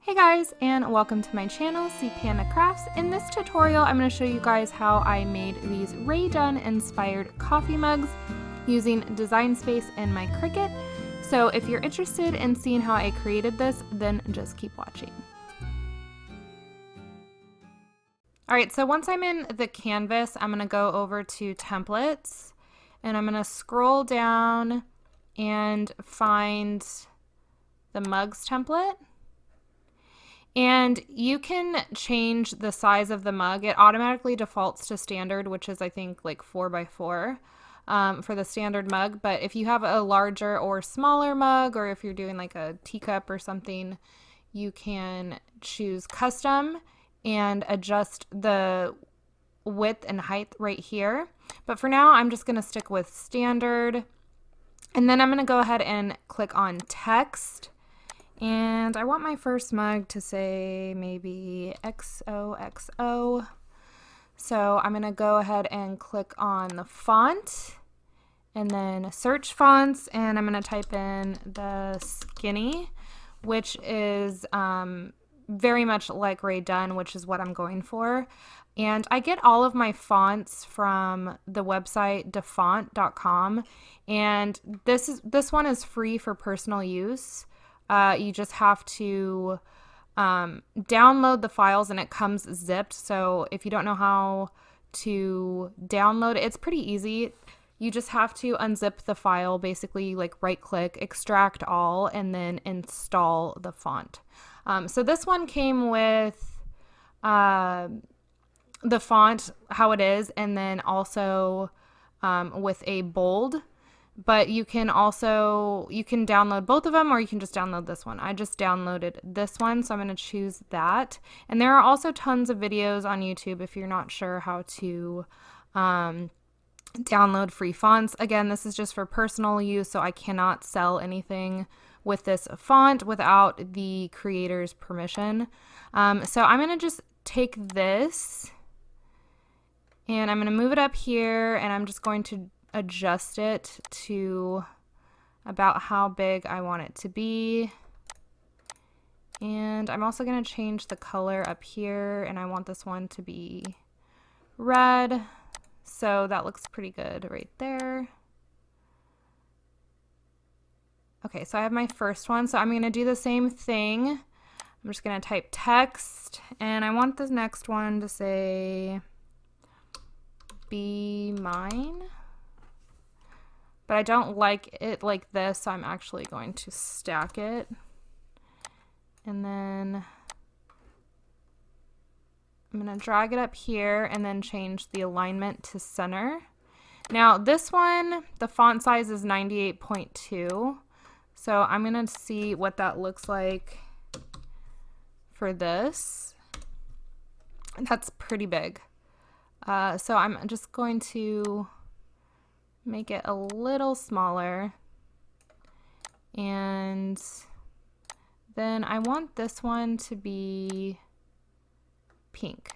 Hey guys, and welcome to my channel, C Panda Crafts. In this tutorial, I'm going to show you guys how I made these Rae Dunn inspired coffee mugs using Design Space and my Cricut. So if you're interested in seeing how I created this, then just keep watching. Alright, so once I'm in the canvas, I'm going to go over to templates, and I'm going to scroll down and find the mugs template. And you can change the size of the mug. It automatically defaults to standard, which is I think like 4x4 for the standard mug. But if you have a larger or smaller mug, or if you're doing like a teacup or something, you can choose custom and adjust the width and height right here. But for now, I'm just going to stick with standard. And then I'm going to go ahead and click on text. And I want my first mug to say maybe XOXO. So I'm going to go ahead and click on the font and then search fonts, and I'm going to type in the Skinny, which is very much like Rae Dunn, which is what I'm going for. And I get all of my fonts from the website defont.com, and this one is free for personal use. You just have to download the files, and it comes zipped. So if you don't know how to download it, it's pretty easy. You just have to unzip the file, basically like right click, extract all, and then install the font. So this one came with the font, how it is, and then also with a bold. But you can download both of them, or you can just download this one. I just downloaded this one, so I'm going to choose that. And there are also tons of videos on YouTube if you're not sure how to download free fonts. Again, this is just for personal use, so I cannot sell anything with this font without the creator's permission. So I'm going to just take this, and I'm going to move it up here, and I'm just going to adjust it to about how big I want it to be. And I'm also going to change the color up here, and I want this one to be red, so that looks pretty good right there. Okay, so I have my first one, so I'm going to do the same thing. I'm just going to type text, and I want the next one to say "Be Mine." But I don't like it like this, so I'm actually going to stack it. And then I'm going to drag it up here and then change the alignment to center. Now this one, the font size is 98.2. So I'm going to see what that looks like for this. That's pretty big. So I'm just going to make it a little smaller, and then I want this one to be pink.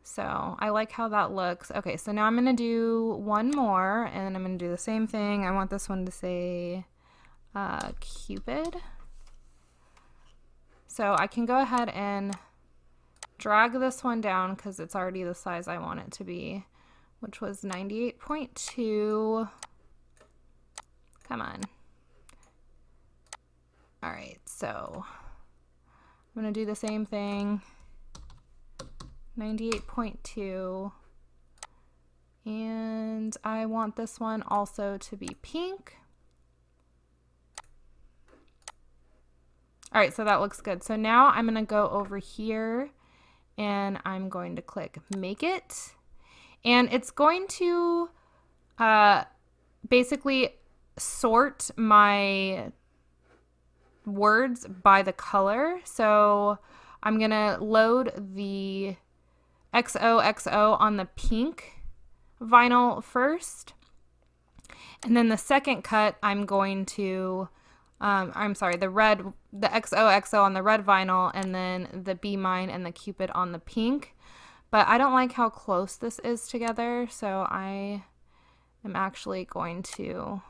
So I like how that looks. Okay, so now I'm going to do one more, and I'm going to do the same thing. I want this one to say Cupid. So I can go ahead and drag this one down because it's already the size I want it to be, which was 98.2. Come on. All right, so I'm going to do the same thing. 98.2. And I want this one also to be pink. All right, so that looks good. So now I'm going to go over here, and I'm going to click Make It. And it's going to basically sort my words by the color. So I'm going to load the XOXO on the pink vinyl first. And then the second cut, I'm going to, the XOXO on the red vinyl, and then the Be Mine and the Cupid on the pink. But I don't like how close this is together, so I am actually going to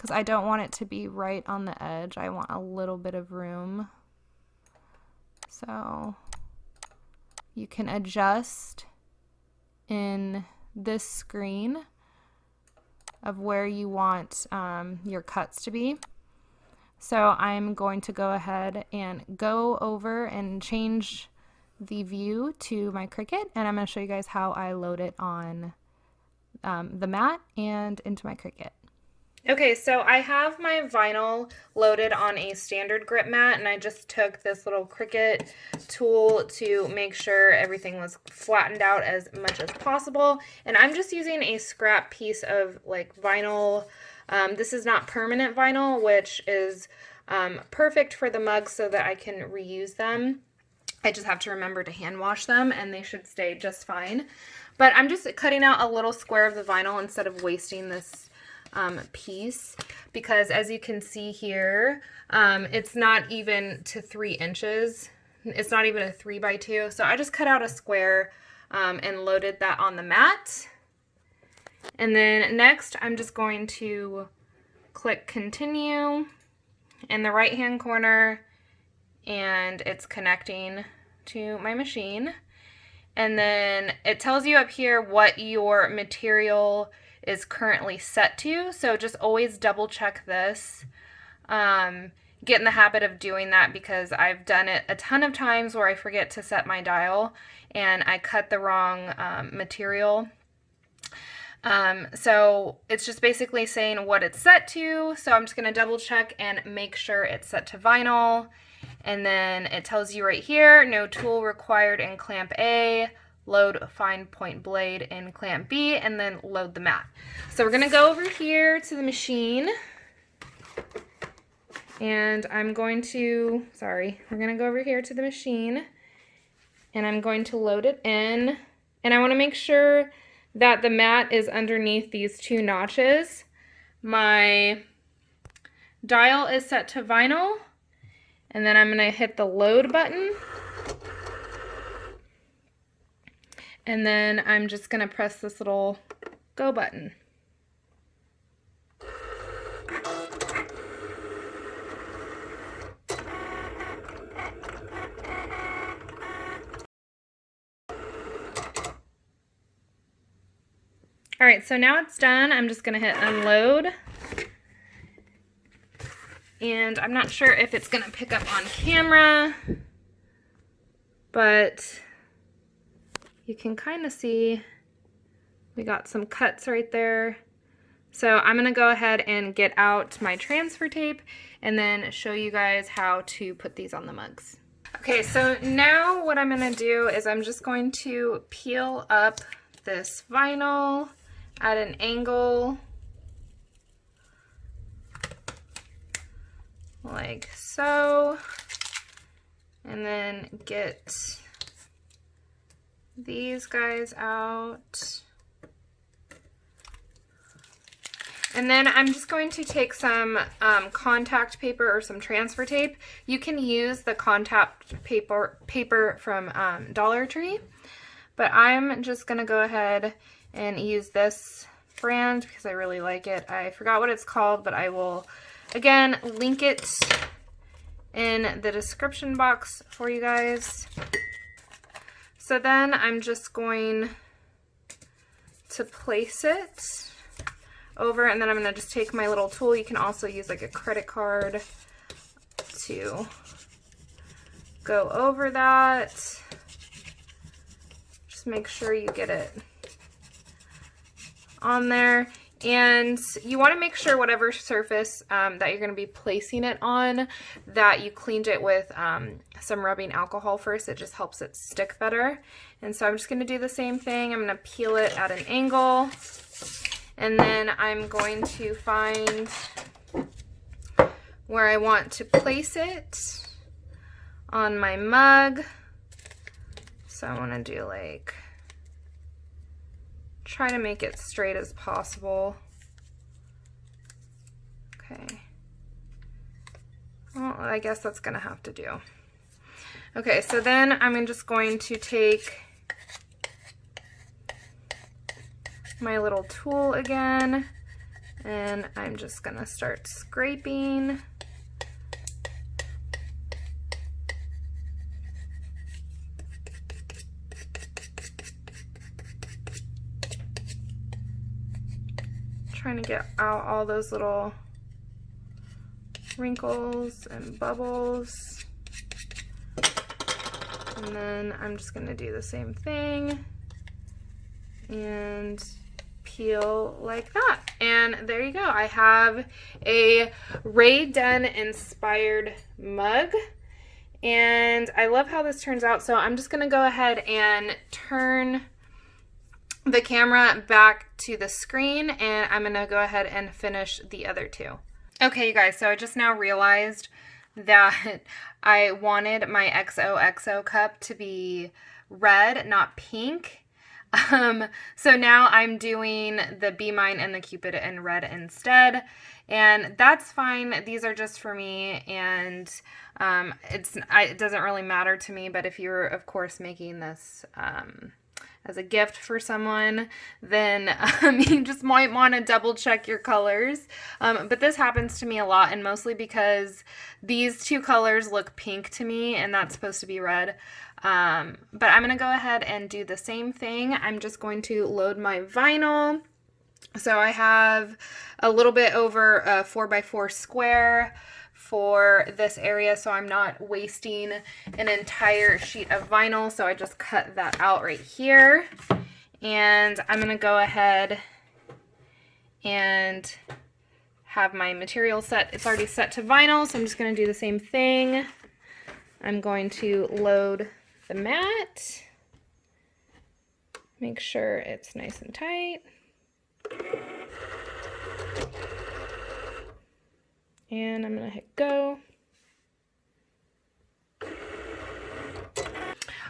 because I don't want it to be right on the edge. I want a little bit of room. So you can adjust in this screen of where you want your cuts to be. So I'm going to go ahead and go over and change the view to my Cricut, and I'm going to show you guys how I load it on the mat and into my Cricut. Okay, so I have my vinyl loaded on a standard grip mat, and I just took this little Cricut tool to make sure everything was flattened out as much as possible. And I'm just using a scrap piece of like vinyl. This is not permanent vinyl, which is perfect for the mugs so that I can reuse them. I just have to remember to hand wash them and they should stay just fine. But I'm just cutting out a little square of the vinyl instead of wasting this piece, because as you can see here, it's not even to 3 inches. It's not even a 3x2. So I just cut out a square and loaded that on the mat. And then next I'm just going to click continue in the right hand corner, and it's connecting to my machine. And then it tells you up here what your material is currently set to, so just always double check this. Get in the habit of doing that, because I've done it a ton of times where I forget to set my dial and I cut the wrong material. So it's just basically saying what it's set to, so I'm just going to double check and make sure it's set to vinyl. And then it tells you right here, no tool required in clamp A, load fine point blade in clamp B, and then load the mat. So we're going to go over here to the machine, and I'm going to, we're going to go over here to the machine, and I'm going to load it in, and I want to make sure that the mat is underneath these 2 notches. My dial is set to vinyl, and then I'm going to hit the load button. And then I'm just going to press this little go button. All right, so now it's done. I'm just going to hit unload. And I'm not sure if it's going to pick up on camera, but you can kind of see we got some cuts right there. So I'm going to go ahead and get out my transfer tape and then show you guys how to put these on the mugs. Okay, so now what I'm going to do is I'm just going to peel up this vinyl at an angle like so, and then get these guys out. And then I'm just going to take some contact paper or some transfer tape. You can use the contact paper from Dollar Tree, but I'm just going to go ahead and use this brand because I really like it. I forgot what it's called, but I will, again, link it in the description box for you guys. So then I'm just going to place it over, and then I'm going to just take my little tool. You can also use like a credit card to go over that. Just make sure you get it on there. And you want to make sure whatever surface that you're going to be placing it on, that you cleaned it with some rubbing alcohol first. It just helps it stick better. And so I'm just going to do the same thing. I'm going to peel it at an angle, and then I'm going to find where I want to place it on my mug. So I want to do like, try to make it straight as possible. Okay. Well, I guess that's gonna have to do. Okay, so then I'm just going to take my little tool again, And I'm just gonna start scraping. Trying to get out all those little wrinkles and bubbles. And then I'm just gonna do the same thing and peel like that. And there you go. I have a Rae Dunn inspired mug. And I love how this turns out. So I'm just gonna go ahead and turn the camera back to the screen, and I'm gonna go ahead and finish the other two. Okay, you guys, so I just now realized that I wanted my XOXO cup to be red, not pink. So now I'm doing the Be Mine and the Cupid in red instead, and that's fine. These are just for me, and it doesn't really matter to me, but if you're, of course, making this as a gift for someone, then you just might want to double check your colors. But this happens to me a lot, and mostly because these two colors look pink to me, and that's supposed to be red. But I'm going to go ahead and do the same thing. I'm just going to load my vinyl. So I have a little bit over a 4x4 square for this area, so I'm not wasting an entire sheet of vinyl, so I just cut that out right here. And I'm going to go ahead and have my material set. It's already set to vinyl, so I'm just going to do the same thing. I'm going to load the mat, make sure it's nice and tight. And I'm going to hit go.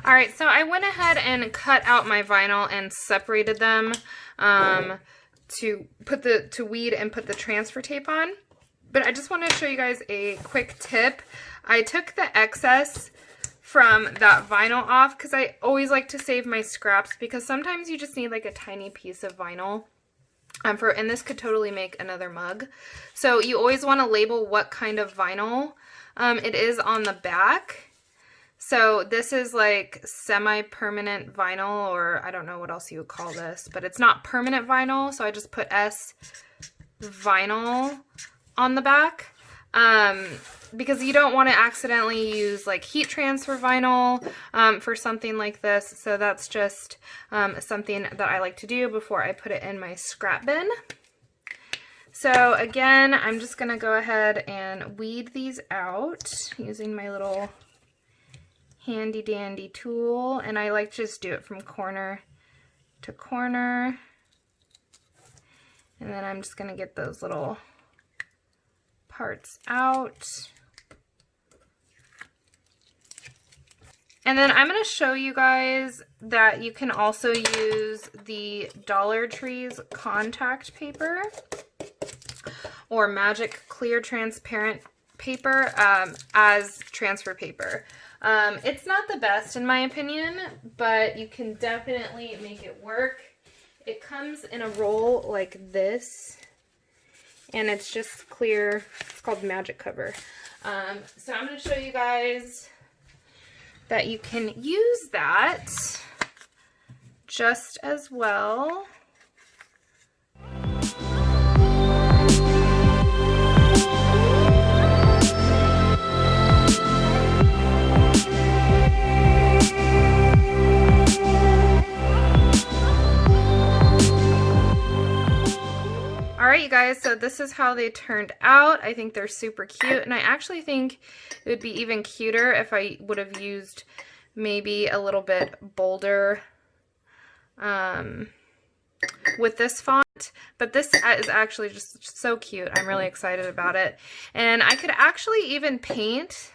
All right, so I went ahead and cut out my vinyl and separated them to weed and put the transfer tape on. But I just want to show you guys a quick tip. I took the excess from that vinyl off because I always like to save my scraps, because sometimes you just need like a tiny piece of vinyl. And this could totally make another mug. So you always want to label what kind of vinyl it is on the back. So this is like semi-permanent vinyl, or I don't know what else you would call this, but it's not permanent vinyl. So I just put S vinyl on the back. Because you don't want to accidentally use like heat transfer vinyl for something like this. So that's just something that I like to do before I put it in my scrap bin. So again, I'm just going to go ahead and weed these out using my little handy dandy tool. And I like to just do it from corner to corner. And then I'm just going to get those little parts out. And then I'm going to show you guys that you can also use the Dollar Tree's contact paper or Magic Clear Transparent paper as transfer paper. It's not the best in my opinion, but you can definitely make it work. It comes in a roll like this, and it's just clear. It's called Magic Cover. So I'm going to show you guys that you can use that just as well. Alright you guys, so this is how they turned out. I think they're super cute, and I actually think it would be even cuter if I would have used maybe a little bit bolder with this font, but this is actually just so cute. I'm really excited about it, and I could actually even paint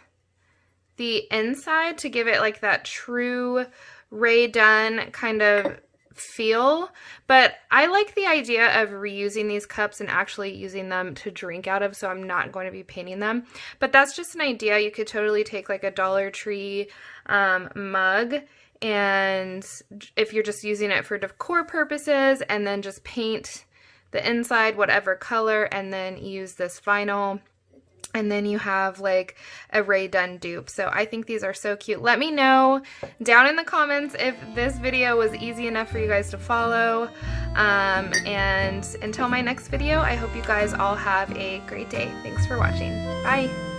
the inside to give it like that true Rae Dunn kind of feel, but I like the idea of reusing these cups and actually using them to drink out of, so I'm not going to be painting them. But that's just an idea. You could totally take like a Dollar Tree mug, and if you're just using it for decor purposes, and then just paint the inside whatever color, and then use this vinyl. And then you have like a Rae Dunn dupe. So I think these are so cute. Let me know down in the comments if this video was easy enough for you guys to follow. And until my next video, I hope you guys all have a great day. Thanks for watching. Bye.